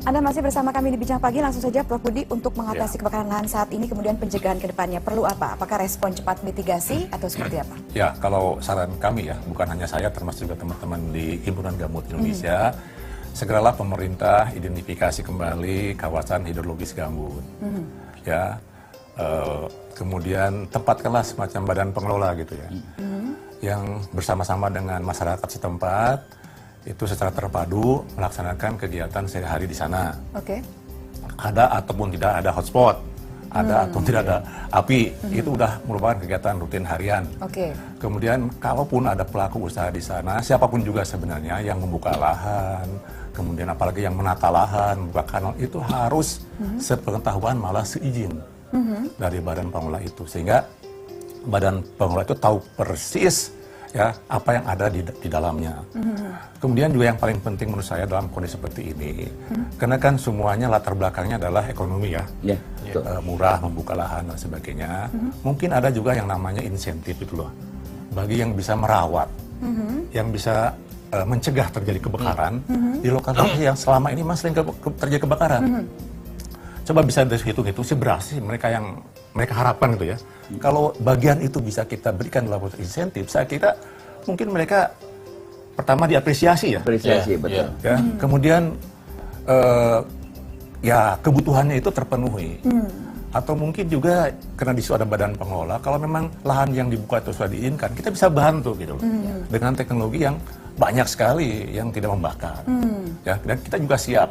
Anda masih bersama kami di Bincang Pagi. Langsung saja Prof. Budi, untuk mengatasi kebakaran lahan saat ini, kemudian pencegahan ke depannya perlu apa? Apakah respon cepat mitigasi atau seperti apa? Ya, kalau saran kami ya, bukan hanya saya, termasuk juga teman-teman di Himpunan Gambut Indonesia, segeralah pemerintah identifikasi kembali kawasan hidrologis gambut. Ya, kemudian tempatkanlah semacam badan pengelola gitu ya, yang bersama-sama dengan masyarakat setempat itu secara terpadu melaksanakan kegiatan sehari-hari di sana. Oke. Ada ataupun tidak ada hotspot, ada atau tidak ada api, itu udah merupakan kegiatan rutin harian. Oke. Kemudian kalaupun ada pelaku usaha di sana, siapapun juga sebenarnya yang membuka lahan, kemudian apalagi yang menata lahan, membuka kanal, itu harus sepengetahuan malah seizin dari badan pengelola itu, sehingga badan pengelola itu tahu persis ya apa yang ada di dalamnya. Kemudian juga yang paling penting menurut saya dalam kondisi seperti ini, karena kan semuanya latar belakangnya adalah ekonomi ya, murah, membuka lahan dan sebagainya. Mungkin ada juga yang namanya insentif itu loh, bagi yang bisa merawat, yang bisa mencegah terjadi kebakaran di lokasi yang selama ini masih sering terjadi kebakaran. Coba bisa dihitung-hitung sih berapa sih mereka yang mereka harapkan gitu ya. Kalau bagian itu bisa kita berikan dalam bentuk insentif, saya kira mungkin mereka pertama diapresiasi ya. Apresiasi, betul. Ya, kemudian ya kebutuhannya itu terpenuhi. Atau mungkin juga karena di situ ada badan pengelola, kalau memang lahan yang dibuka itu sudah diizinkan, kita bisa bantu gitu loh. Dengan teknologi yang banyak sekali yang tidak membakar. Ya, dan kita juga siap.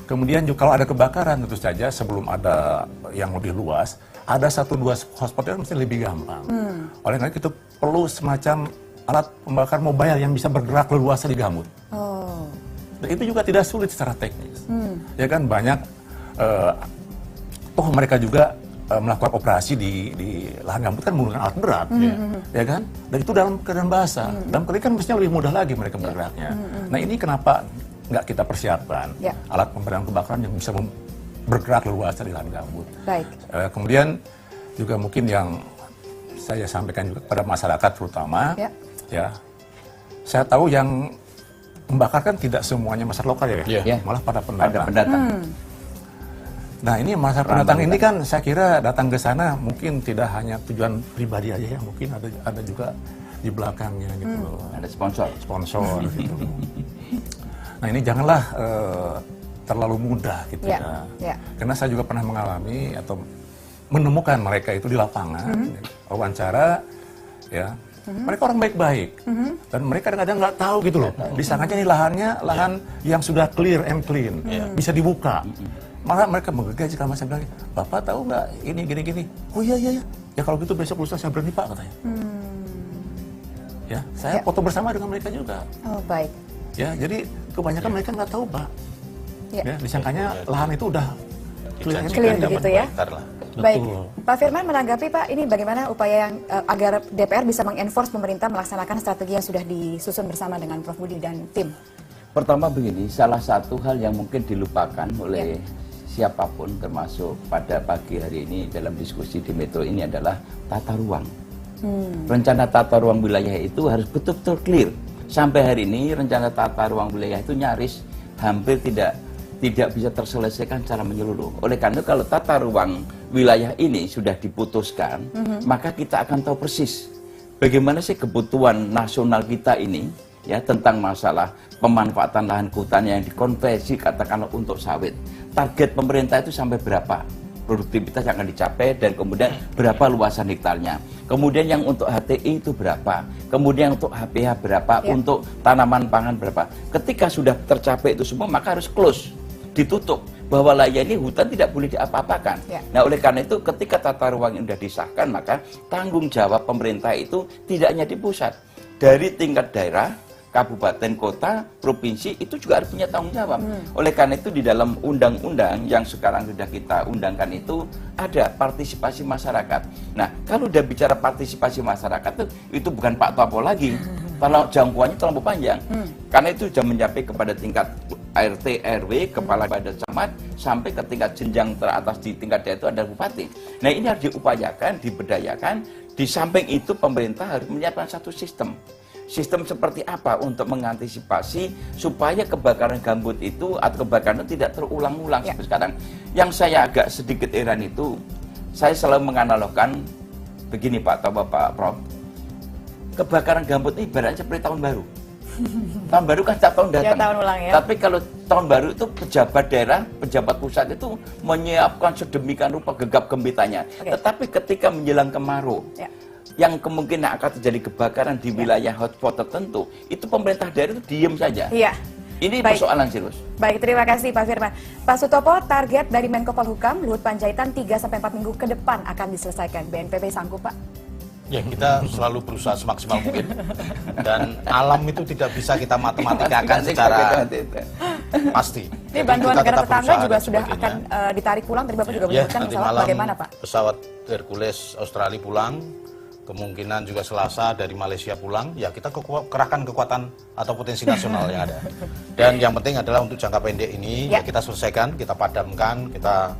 Kemudian juga kalau ada kebakaran tentu saja sebelum ada yang lebih luas, ada 1-2 hotspot yang mesti lebih gampang. Oleh karena itu perlu semacam alat pembakar mobile yang bisa bergerak leluasa di gambut. Dan itu juga tidak sulit secara teknis. Ya kan banyak toh mereka juga melakukan operasi di lahan gambut kan menggunakan alat berat, ya kan? Dan itu dalam keadaan basah. Dalam keadaan kan mestinya lebih mudah lagi mereka bergeraknya. Nah ini kenapa nggak kita persiapkan alat pemadam kebakaran yang bisa bergerak leluasa di lahan gambut. Baik. Kemudian juga mungkin yang saya sampaikan juga kepada masyarakat terutama, ya saya tahu yang membakar kan tidak semuanya masyarakat lokal ya, malah pada pendatang. Nah ini masyarakat pendatang ini kan saya kira datang ke sana mungkin tidak hanya tujuan pribadi aja ya, mungkin ada juga di belakangnya gitu loh. Ada sponsor gitu. Nah ini janganlah terlalu mudah gitu ya. Karena saya juga pernah mengalami atau menemukan mereka itu di lapangan, wawancara, ya. Mereka orang baik-baik, dan mereka kadang-kadang nggak tahu gitu loh. Disangkanya ini lahan yang sudah clear and clean, bisa dibuka. Malah mereka menggegas kalau saya bilang, Bapak tahu nggak ini gini-gini? Oh iya. Ya kalau gitu besok lusa saya berhenti Pak katanya. Ya, saya foto bersama dengan mereka juga. Oh baik. Ya, jadi kebanyakan mereka nggak tahu, Pak. Ya, disangkanya lahan itu udah clear begitu ya. Baik, Pak Firman menanggapi Pak, ini bagaimana upaya yang agar DPR bisa mengenforce pemerintah melaksanakan strategi yang sudah disusun bersama dengan Prof. Budi dan tim? Pertama begini, salah satu hal yang mungkin dilupakan oleh siapapun termasuk pada pagi hari ini dalam diskusi di Metro ini adalah tata ruang. Rencana tata ruang wilayah itu harus betul-betul clear. Sampai hari ini rencana tata ruang wilayah itu nyaris hampir tidak bisa terselesaikan secara menyeluruh. Oleh karena kalau tata ruang wilayah ini sudah diputuskan, maka kita akan tahu persis bagaimana sih kebutuhan nasional kita ini ya tentang masalah pemanfaatan lahan hutan yang dikonversi katakanlah untuk sawit. Target pemerintah itu sampai berapa? Produktivitas yang akan dicapai dan kemudian berapa luasan hektarnya. Kemudian yang untuk HTI itu berapa. Kemudian untuk HPH berapa, untuk tanaman pangan berapa. Ketika sudah tercapai itu semua maka harus close, ditutup. Bahwa layan ini hutan tidak boleh diapa-apakan. Nah oleh karena itu ketika tata ruang yang sudah disahkan maka tanggung jawab pemerintah itu tidak hanya di pusat. Dari tingkat daerah, kabupaten, kota, provinsi itu juga harus punya tanggung jawab. Oleh karena itu di dalam undang-undang yang sekarang sudah kita undangkan itu ada partisipasi masyarakat. Nah kalau udah bicara partisipasi masyarakat itu bukan Pak Topo lagi. Kalau jangkauannya terlalu panjang. Karena itu sudah mencapai kepada tingkat RT, RW, kepala badan camat, sampai ke tingkat jenjang teratas di tingkat daerah itu ada bupati. Nah ini harus diupayakan, diberdayakan. Di samping itu pemerintah harus menyiapkan satu sistem sistem seperti apa untuk mengantisipasi supaya kebakaran gambut itu atau kebakaran itu tidak terulang-ulang seperti sekarang. Yang saya agak sedikit heran itu, saya selalu menganalogkan begini Pak, atau Bapak Prof, kebakaran gambut ini ibaratnya seperti tahun baru. Tahun baru kan setiap tahun datang. Tahun ulang, ya. Tapi kalau tahun baru itu pejabat daerah, pejabat pusat itu menyiapkan sedemikian rupa gegap gempitanya. Tetapi ketika menjelang kemarau, yang kemungkinan akan terjadi kebakaran di wilayah hotspot tertentu, itu pemerintah daerah itu diem saja. Iya. Ini persoalan serius. Baik, terima kasih Pak Firman. Pak Sutopo, target dari Menko Polhukam Luhut Panjaitan 3-4 minggu ke depan akan diselesaikan. BNPB sanggup, Pak? Ya, kita selalu berusaha semaksimal mungkin. Dan alam itu tidak bisa kita matematikakan secara pasti. Ini bantuan negara tetangga juga sudah akan ditarik pulang. Tadi Bapak juga menyebutkan pesawat bagaimana, Pak? Pesawat Hercules Australia pulang, kemungkinan juga Selasa dari Malaysia pulang. Ya, kita kerahkan kekuatan atau potensi nasional yang ada. Dan yang penting adalah untuk jangka pendek ini, ya kita selesaikan, kita padamkan, kita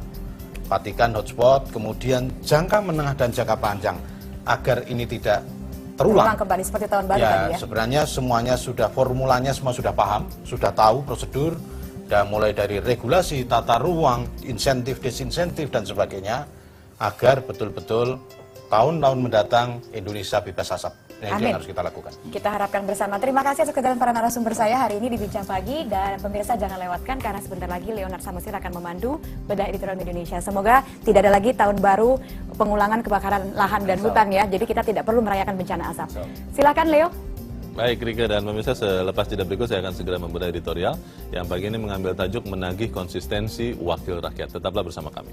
matikan hotspot, kemudian jangka menengah dan jangka panjang, agar ini tidak terulang kembali seperti tahun baru ya, tadi ya. Sebenarnya semuanya sudah, formulanya semua sudah paham, sudah tahu prosedur, dan mulai dari regulasi, tata ruang, insentif, disinsentif, dan sebagainya, agar betul-betul tahun-tahun mendatang Indonesia bebas asap. Nah, itu yang harus kita lakukan. Kita harapkan bersama. Terima kasih atas kehadiran para narasumber saya hari ini di Bincang Pagi, dan pemirsa jangan lewatkan karena sebentar lagi Leonard Samosir akan memandu bedah editorial Indonesia. Semoga tidak ada lagi tahun baru pengulangan kebakaran lahan dan hutan ya. Jadi kita tidak perlu merayakan bencana asap. Silakan Leo. Baik Rika dan pemirsa, selepas jeda berikut saya akan segera membedah editorial yang pagi ini mengambil tajuk menagih konsistensi wakil rakyat. Tetaplah bersama kami.